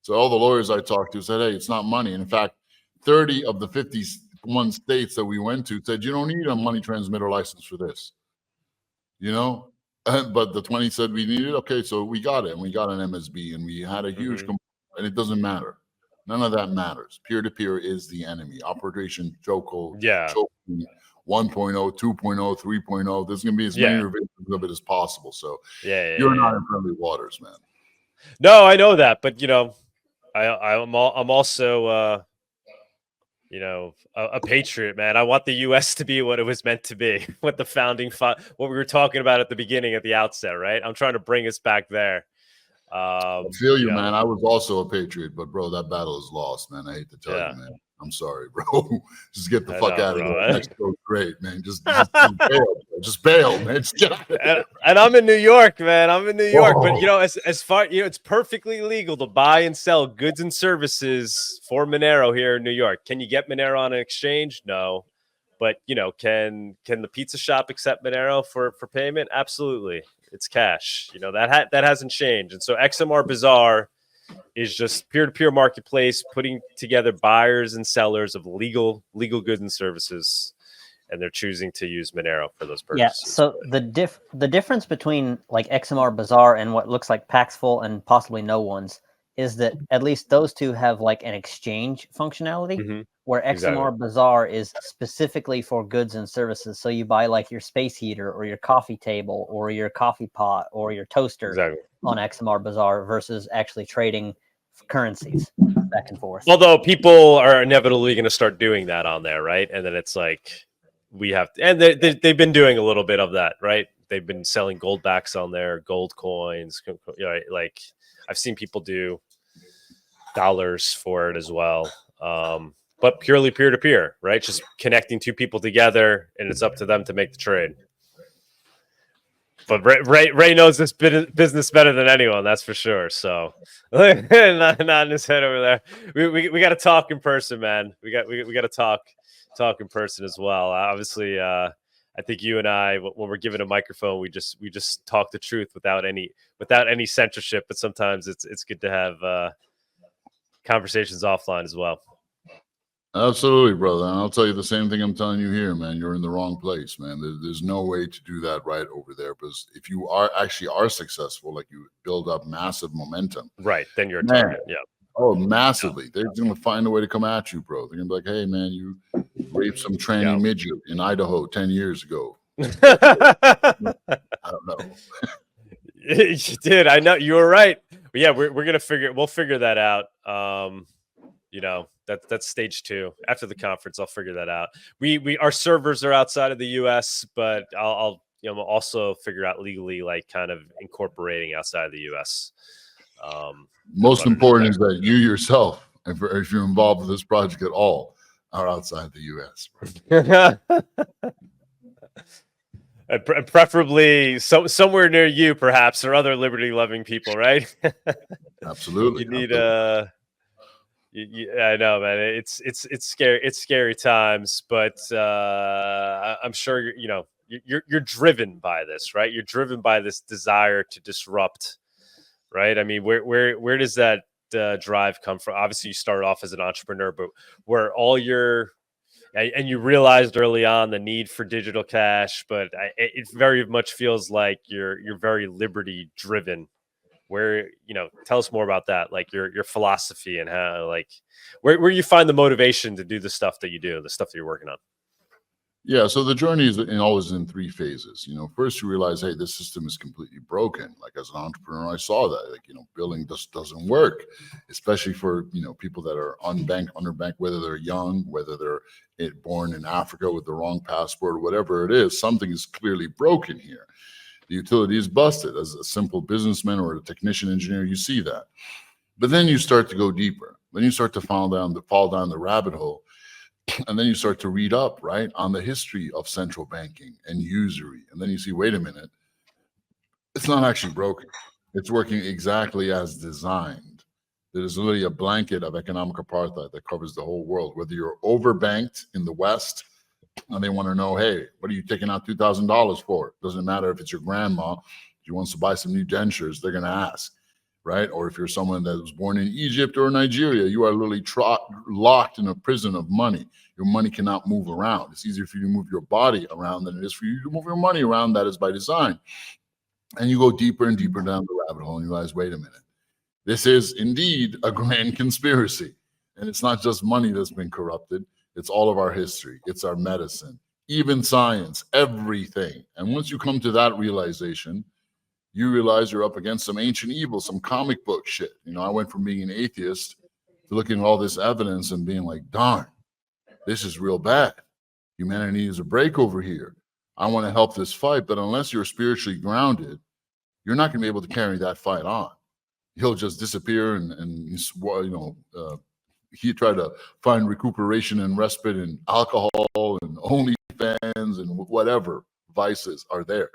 So all the lawyers I talked to said, hey, it's not money. And in fact, 30 of the 51 states that we went to said, you don't need a money transmitter license for this. But the 20 said we needed it. Okay, so we got it. And we got an MSB and we had a huge and it doesn't matter. None of that matters. Peer-to-peer is the enemy. Operation Choco, 1.0, 2.0, 3.0. There's going to be as many revisions of it as possible. So you're not in friendly waters, man. No, I know that. But, I'm also, a patriot, man. I want the U.S. to be what it was meant to be, what the founding, what we were talking about at the beginning, at the outset, right? I'm trying to bring us back there. I feel you, man. I was also a patriot, but bro, that battle is lost, man. I hate to tell you, man. I'm sorry, bro. Just get the fuck out of here. Mexico's great, man. Just bail. Just bail, man. Just get out of here. And I'm in New York, man. I'm in New York. But as far it's perfectly legal to buy and sell goods and services for Monero here in New York. Can you get Monero on an exchange? No. But can the pizza shop accept Monero for payment? Absolutely. It's cash. That hasn't changed. And so XMR Bazaar is just peer-to-peer marketplace, putting together buyers and sellers of legal goods and services, and they're choosing to use Monero for those purposes. Yeah. So the difference between like XMR Bazaar and what looks like Paxful and possibly no one's is that at least those two have like an exchange functionality, where XMR Bazaar is specifically for goods and services. So you buy like your space heater or your coffee table or your coffee pot or your toaster on XMR Bazaar versus actually trading currencies back and forth. Although people are inevitably going to start doing that on there, right? And then it's like we have to, and they've been doing a little bit of that, right? They've been selling gold backs on there, gold coins, like I've seen people do dollars for it as well. But purely peer-to-peer, right? Just connecting two people together, and it's up to them to make the trade. But Ray knows this business better than anyone, that's for sure. So, not in his head over there. We got to talk in person, man. We got to talk in person as well. Obviously, I think you and I, when we're given a microphone, we just talk the truth without any censorship. But sometimes it's good to have conversations offline as well. Absolutely, brother. And I'll tell you the same thing I'm telling you here, man. You're in the wrong place, man. There's no way to do that right over there, because if you are successful, like you build up massive momentum, right? Then you're a target. Yeah. Oh, massively. They're going to find a way to come at you, bro. They're going to be like, hey, man, you raped some tranny midget in Idaho 10 years ago. I don't know. Dude, I know you were right. But yeah, we'll figure that out. That's stage 2. After the conference, I'll figure that out. Our servers are outside of the US, but I'll also figure out legally, like kind of incorporating outside of the US. Most important is that you yourself, if you're involved with this project at all, are outside the US. Preferably somewhere near you, perhaps, or other liberty-loving people, right? Absolutely. You need I know, man. It's scary. It's scary times, but I'm sure you're driven by this, right? You're driven by this desire to disrupt, right? I mean, where does that drive come from? Obviously, you started off as an entrepreneur, but where all your and you realized early on the need for digital cash, but it very much feels like you're very liberty driven. Where tell us more about that, like your philosophy and how, like, where you find the motivation to do the stuff that you do, the stuff that you're working on. Yeah, so the journey is always in 3 phases. First you realize, hey, this system is completely broken. Like, as an entrepreneur, I saw that. Like, billing just doesn't work, especially for people that are unbanked, underbanked, whether they're young, whether they're born in Africa with the wrong passport, or whatever it is. Something is clearly broken here. The utility is busted. As a simple businessman or a technician engineer, you see that. But then you start to go deeper. Then you start to fall down the rabbit hole. And then you start to read up, right, on the history of central banking and usury. And then you see, wait a minute, it's not actually broken. It's working exactly as designed. There's literally a blanket of economic apartheid that covers the whole world. Whether you're overbanked in the West and they want to know, hey, what are you taking out $2,000 for? Doesn't matter if it's your grandma. She wants to buy some new dentures, they're going to ask. Right? Or if you're someone that was born in Egypt or Nigeria, you are literally locked in a prison of money. Your money cannot move around. It's easier for you to move your body around than it is for you to move your money around. That is by design. And you go deeper and deeper down the rabbit hole and you realize, wait a minute, this is indeed a grand conspiracy. And it's not just money that's been corrupted. It's all of our history. It's our medicine, even science, everything. And once you come to that realization, you realize you're up against some ancient evil, some comic book shit. I went from being an atheist to looking at all this evidence and being like, darn, this is real bad. Humanity needs a break over here. I want to help this fight, but unless you're spiritually grounded, you're not going to be able to carry that fight on. He'll just disappear and he tried to find recuperation and respite in alcohol and OnlyFans and whatever vices are there.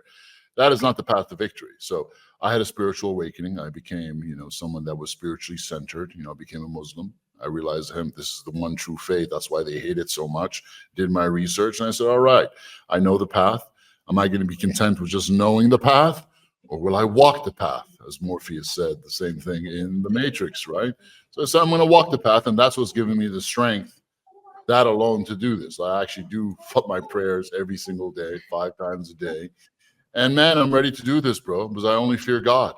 That is not the path to victory. So I had a spiritual awakening. I became, someone that was spiritually centered. I became a Muslim. I realized, this is the one true faith. That's why they hate it so much. Did my research, and I said, all right, I know the path. Am I going to be content with just knowing the path, or will I walk the path? As Morpheus said, the same thing in The Matrix, right? So I said, I'm going to walk the path, and that's what's giving me the strength, that alone, to do this. I actually do my prayers every single day, 5 times a day. And man, I'm ready to do this, bro, because I only fear God.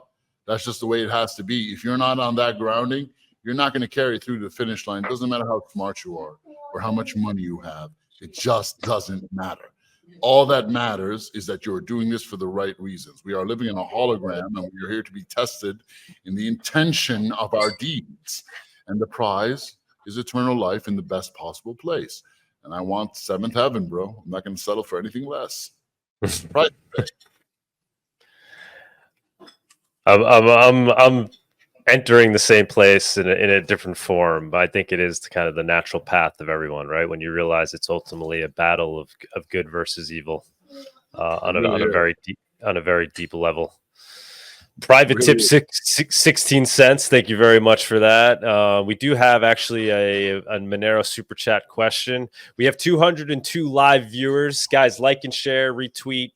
That's just the way it has to be. If you're not on that grounding, you're not going to carry through to the finish line. It doesn't matter how smart you are or how much money you have. It just doesn't matter. All that matters is that you're doing this for the right reasons. We are living in a hologram, and we are here to be tested in the intention of our deeds. And the prize is eternal life in the best possible place. And I want 7th heaven, bro. I'm not going to settle for anything less. Right. I'm entering the same place in a different form, but I think it is kind of the natural path of everyone, right? When you realize it's ultimately a battle of good versus evil on a very deep level. Private tip 16 cents. Thank you very much for that. We do have actually a Monero super chat question. We have 202 live viewers. Guys, like and share, retweet,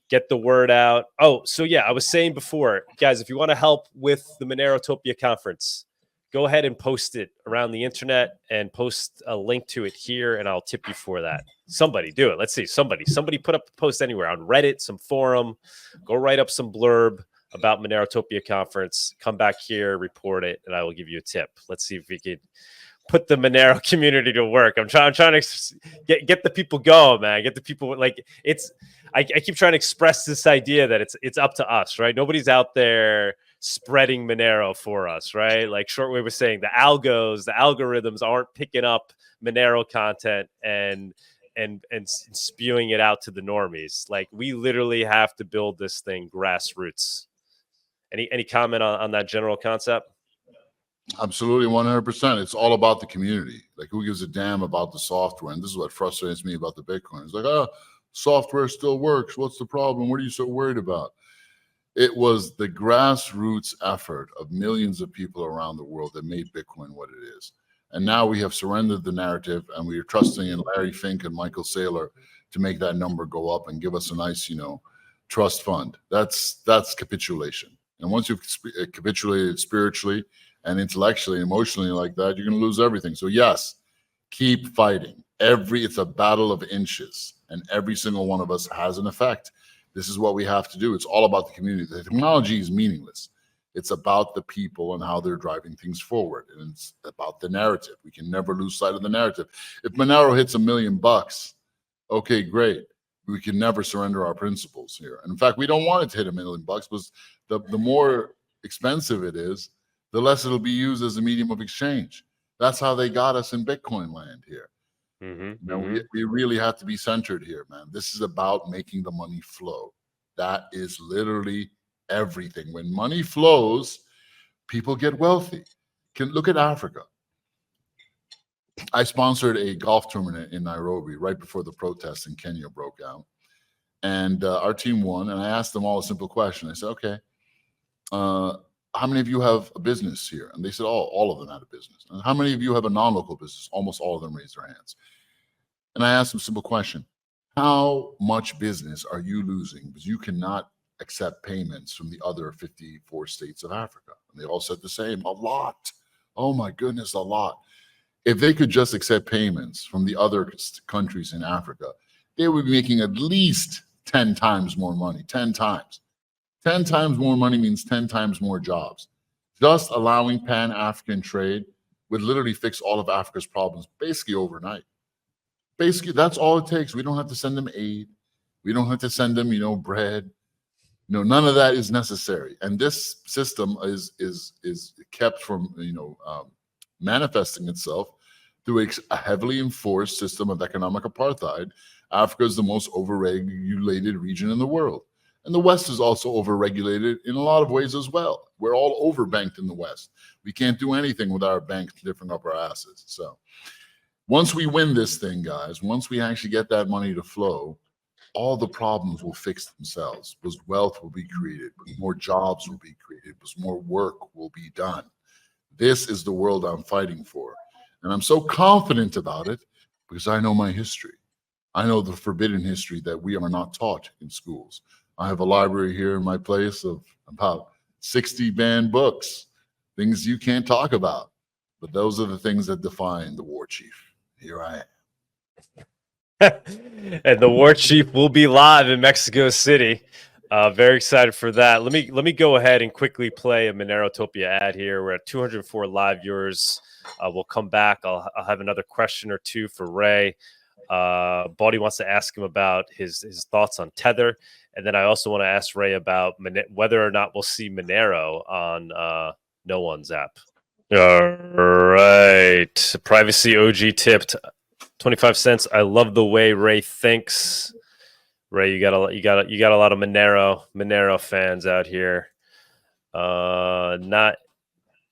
get the word out. Oh, so yeah, I was saying before, guys, if you want to help with the MoneroTopia conference, go ahead and post it around the internet and post a link to it here, and I'll tip you for that. Somebody do it. Let's see. Somebody put up a post anywhere on Reddit, some forum. Go write up some blurb about MoneroTopia conference. Come back here, report it, and I will give you a tip. Let's see if we could put the Monero community to work. I'm trying to get the people going, man. Get the people, like, it's. I keep trying to express this idea that it's up to us, right? Nobody's out there spreading Monero for us, right? Like Shortwave was saying, the algorithms aren't picking up Monero content and spewing it out to the normies. Like, we literally have to build this thing grassroots. Any comment on that general concept? Absolutely, 100%. It's all about the community. Like, who gives a damn about the software? And this is what frustrates me about the Bitcoin. It's like, oh, software still works. What's the problem? What are you so worried about? It was the grassroots effort of millions of people around the world that made Bitcoin what it is. And now we have surrendered the narrative, and we are trusting in Larry Fink and Michael Saylor to make that number go up and give us a nice, trust fund. That's capitulation. And once you've capitulated spiritually and intellectually, emotionally like that, you're going to lose everything. So yes, keep fighting. It's a battle of inches, and every single one of us has an effect. This is what we have to do. It's all about the community. The technology is meaningless. It's about the people and how they're driving things forward. And it's about the narrative. We can never lose sight of the narrative. If Monero hits $1 million, okay, great. We can never surrender our principles here. And in fact, we don't want it to hit $1 million because the more expensive it is, the less it'll be used as a medium of exchange. That's how they got us in Bitcoin land here. We really have to be centered here, man. This is about making the money flow. That is literally everything. When money flows, people get wealthy. Look at Africa. I sponsored a golf tournament in Nairobi right before the protests in Kenya broke out. And our team won. And I asked them all a simple question. I said, okay, how many of you have a business here? And they said, oh, all of them had a business. And how many of you have a non-local business? Almost all of them raised their hands. And I asked them a simple question. How much business are you losing because you cannot accept payments from the other 54 states of Africa? And they all said the same, a lot. Oh my goodness, a lot. If they could just accept payments from the other countries in Africa, they would be making at least 10 times more money, 10 times. 10 times more money means 10 times more jobs. Just allowing Pan-African trade would literally fix all of Africa's problems basically overnight. Basically, that's all it takes. We don't have to send them aid. We don't have to send them, bread. None of that is necessary. And this system is kept from, manifesting itself through a heavily enforced system of economic apartheid. Africa is the most overregulated region in the world. And the West is also overregulated in a lot of ways as well. We're all overbanked in the West. We can't do anything with our banks lifting up our asses. So once we win this thing, guys, once we actually get that money to flow, all the problems will fix themselves because wealth will be created, because more jobs will be created, because more work will be done. This is the world I'm fighting for. And I'm so confident about it because I know my history. I know the forbidden history that we are not taught in schools. I have a library here in my place of about 60 banned books, things you can't talk about. But those are the things that define the war chief. Here I am. And the war chief will be live in Mexico City. Very excited for that. Let me go ahead and quickly play a MoneroTopia ad here. We're at 204 live viewers. We'll come back. I'll have another question or two for Ray. Bawdy wants to ask him about his thoughts on Tether. And then I also want to ask Ray about whether or not we'll see Monero on No One's app. All right. Privacy OG tipped 25 cents. I love the way Ray thinks. Ray, you got a lot of Monero fans out here. Not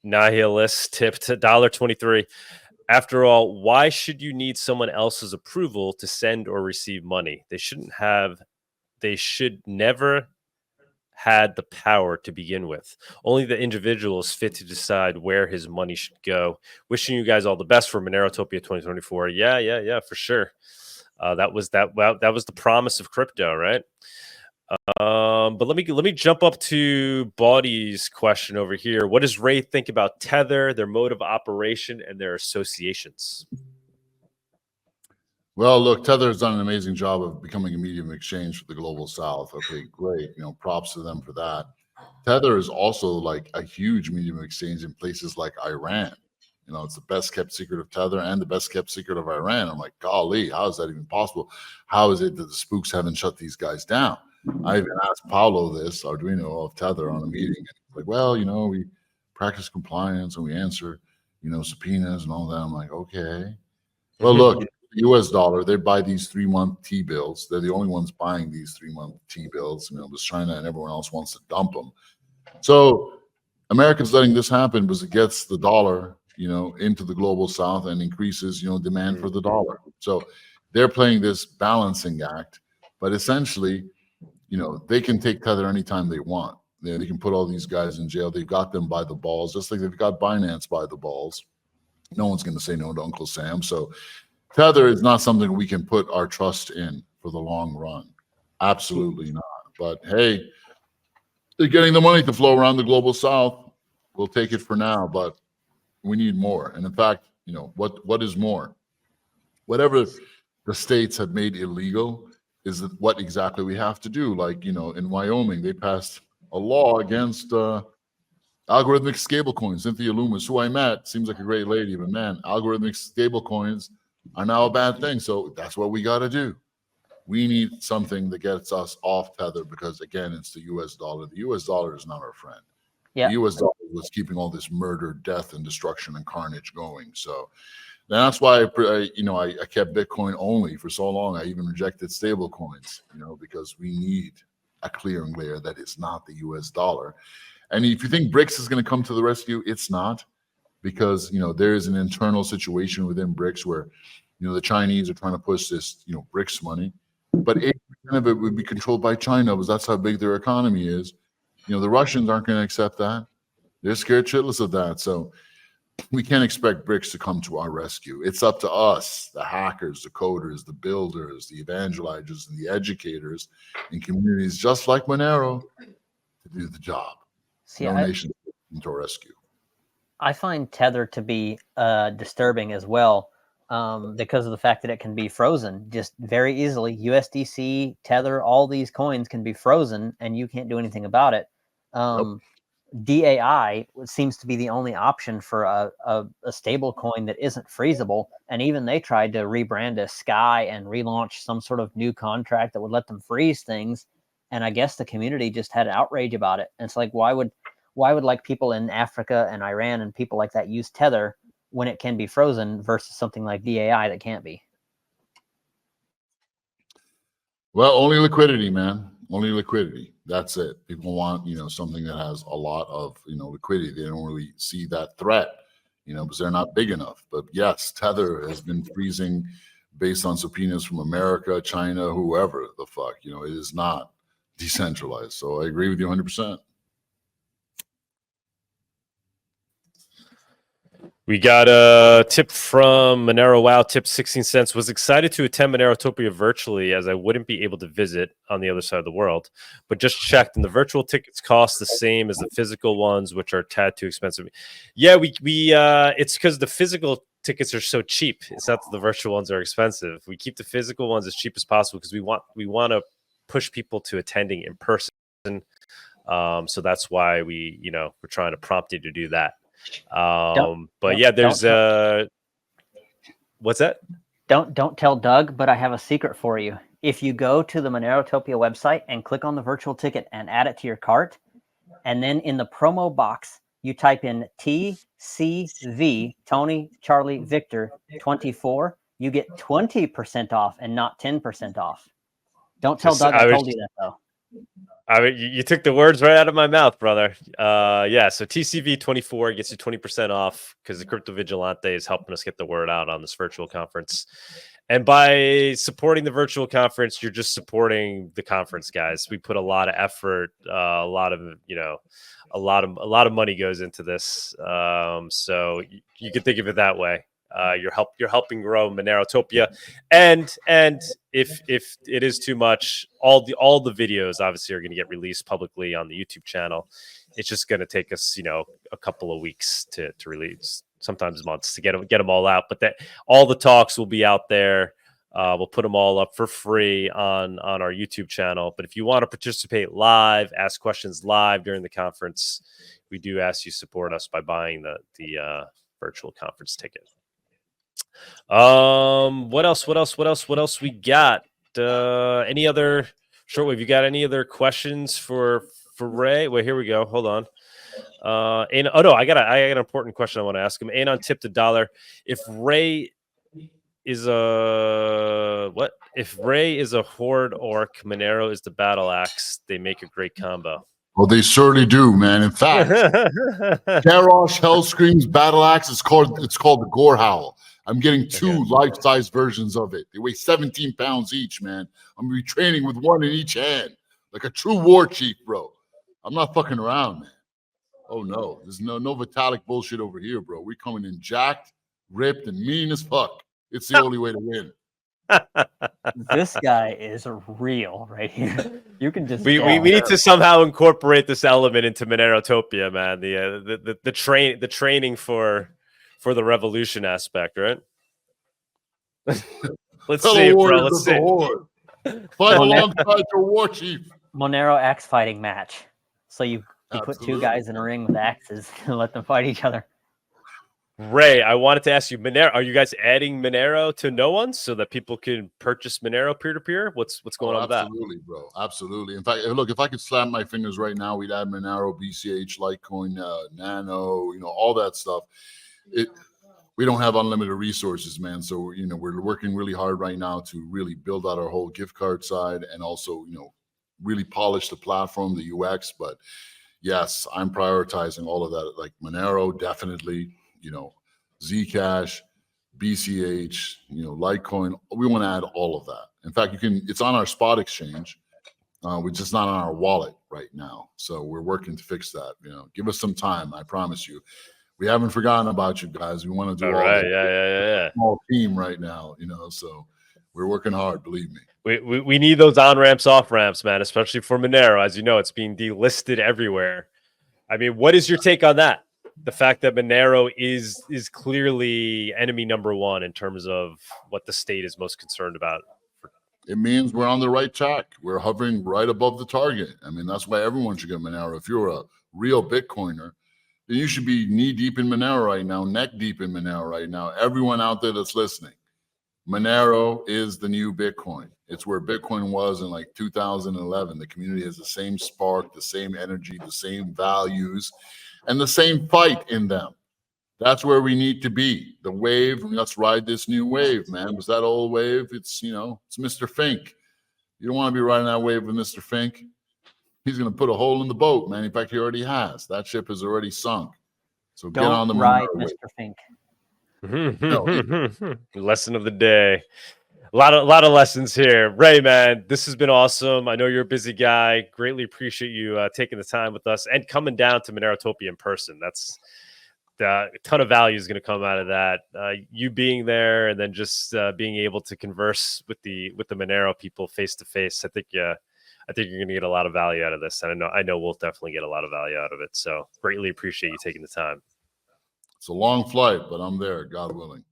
Nihilist tipped $1.23. After all, why should you need someone else's approval to send or receive money? They should never had the power to begin with. Only the individual is fit to decide where his money should go. Wishing you guys all the best for MoneroTopia 2024. Yeah, for sure. That was the promise of crypto, right? But let me jump up to Bawdy's question over here. What does Ray think about Tether, their mode of operation, and their associations? Well, look, Tether has done an amazing job of becoming a medium of exchange for the global south. Okay, great. Props to them for that. Tether is also like a huge medium of exchange in places like Iran. It's the best kept secret of Tether and the best kept secret of Iran. I'm like, golly, how is that even possible? How is it that the spooks haven't shut these guys down? I even asked Paulo this, Arduino of Tether, on a meeting. And he's like, well, we practice compliance and we answer, subpoenas and all that. I'm like, okay. Well, look, the US dollar, they buy these 3-month T-bills. They're the only ones buying these 3-month T-bills. Because China and everyone else wants to dump them. So America's letting this happen because it gets the dollar, into the global south and increases, demand for the dollar. So they're playing this balancing act, but essentially, they can take Tether anytime they want. They can put all these guys in jail. They've got them by the balls, just like they've got Binance by the balls. No one's going to say no to Uncle Sam. So Tether is not something we can put our trust in for the long run. Absolutely not. But hey, they're getting the money to flow around the global south. We'll take it for now, but we need more. And in fact, what is more? Whatever the states have made illegal is what exactly we have to do. Like, in Wyoming, they passed a law against algorithmic stablecoins. Cynthia Loomis, who I met, seems like a great lady, but man, algorithmic stablecoins are now a bad thing. So that's what we got to do. We need something that gets us off Tether because, again, it's the US dollar. The US dollar is not our friend. Yeah. The US dollar was keeping all this murder, death, and destruction and carnage going. So that's why I kept Bitcoin only for so long. I even rejected stable coins, because we need a clearing layer that is not the US dollar. And if you think BRICS is going to come to the rescue, it's not, because there is an internal situation within BRICS where the Chinese are trying to push this BRICS money, but 80% of it would be controlled by China because that's how big their economy is. The Russians aren't going to accept that. They're scared shitless of that. So we can't expect BRICS to come to our rescue. It's up to us, the hackers, the coders, the builders, the evangelizers, and the educators in communities just like Monero to do the job. See, no nation to rescue. I find Tether to be disturbing as well, because of the fact that it can be frozen just very easily. USDC, Tether, all these coins can be frozen, and you can't do anything about it. DAI seems to be the only option for a stable coin that isn't freezable. And even they tried to rebrand as Sky and relaunch some sort of new contract that would let them freeze things. And I guess the community just had outrage about it. And it's like, why would like people in Africa and Iran and people like that use Tether when it can be frozen versus something like DAI that can't be? Well, only liquidity, man. Only liquidity. That's it. People want, something that has a lot of, liquidity. They don't really see that threat, because they're not big enough. But yes, Tether has been freezing based on subpoenas from America, China, whoever the fuck. It is not decentralized. So I agree with you 100%. We got a tip from Monero. Wow, tip 16 cents. Was excited to attend MoneroTopia virtually as I wouldn't be able to visit on the other side of the world, but just checked and the virtual tickets cost the same as the physical ones, which are a tad too expensive. Yeah, we it's because the physical tickets are so cheap. It's not that the virtual ones are expensive. We keep the physical ones as cheap as possible because we want to push people to attending in person. So that's why we're trying to prompt you to do that. But yeah, there's what's that? Don't tell Doug, but I have a secret for you. If you go to the MoneroTopia website and click on the virtual ticket and add it to your cart, and then in the promo box you type in TCV, Tony Charlie Victor 24, you get 20% off and not 10% off. Don't tell Doug I told you that though. You took the words right out of my mouth, brother. Yeah, so TCV 24 gets you 20% off because the Crypto Vigilante is helping us get the word out on this virtual conference. And by supporting the virtual conference, you're just supporting the conference, guys. We put a lot of effort, a lot of money goes into this. So you can think of it that way. You're helping grow MoneroTopia, and if it is too much, all the videos obviously are going to get released publicly on the YouTube channel. It's just going to take us a couple of weeks to release, sometimes months to get them all out. But all the talks will be out there. We'll put them all up for free on our YouTube channel. But if you want to participate live, ask questions live during the conference, we do ask you support us by buying the virtual conference ticket. What else we got? Any other Shortwave, you got any other questions for Ray? Well, here we go. Hold on. And oh no, I got an important question I want to ask him. And on tip to dollar, if Ray is a horde orc, Monero is the battle axe, they make a great combo. Well, they surely do, man. In fact, Karosh Hellscream's battle axe is called the Gore Howl. I'm getting two life-size versions of it. They weigh 17 pounds each, man. I'm gonna be training with one in each hand, like a true war chief, bro. I'm not fucking around, man. Oh no, there's no Vitalik bullshit over here, bro. We coming in jacked, ripped, and mean as fuck. It's the only way to win. This guy is real right here. You can just we need to somehow incorporate this element into MoneroTopia, man. The training for the revolution aspect, right? Let's see, bro. Let's see. Fight alongside your war chief. Monero axe fighting match. So you put two guys in a ring with axes and let them fight each other. Ray, I wanted to ask you, Monero, are you guys adding Monero to no one so that people can purchase Monero peer-to-peer? What's going on with that? Absolutely, bro. Absolutely. In fact, look, if I could snap my fingers right now, we'd add Monero, BCH, Litecoin, Nano, all that stuff. We don't have unlimited resources, man. So, we're working really hard right now to really build out our whole gift card side and also, really polish the platform, the UX. But yes, I'm prioritizing all of that. Like Monero, definitely. Zcash, BCH, Litecoin. We want to add all of that. In fact, it's on our spot exchange. We're just not on our wallet right now. So we're working to fix that. Give us some time. I promise you. We haven't forgotten about you guys. We want to do all right. Yeah. Small team right now, so we're working hard, believe me. We need those on-ramps, off-ramps, man, especially for Monero. As you know, it's being delisted everywhere. I mean, what is your take on that? The fact that Monero is clearly enemy number one in terms of what the state is most concerned about. It means we're on the right track. We're hovering right above the target. I mean, that's why everyone should get Monero. If you're a real Bitcoiner, then you should be knee-deep in Monero right now, neck-deep in Monero right now. Everyone out there that's listening, Monero is the new Bitcoin. It's where Bitcoin was in like 2011. The community has the same spark, the same energy, the same values, and the same fight in them. That's where we need to be. The wave, let's ride this new wave, man. Was that old wave? It's Mr. Fink. You don't want to be riding that wave with Mr. Fink. He's going to put a hole in the boat, man. In fact, he already has. That ship is already sunk. So don't get on the ride Monero Mr. Fink. Lesson of the day. A lot of lessons here. Ray, man, this has been awesome. I know you're a busy guy. Greatly appreciate you taking the time with us and coming down to MoneroTopia in person. That's a ton of value is going to come out of that. You being there and then just being able to converse with the Monero people face to face. I think you're going to get a lot of value out of this. And I know we'll definitely get a lot of value out of it. So greatly appreciate you taking the time. It's a long flight, but I'm there, God willing.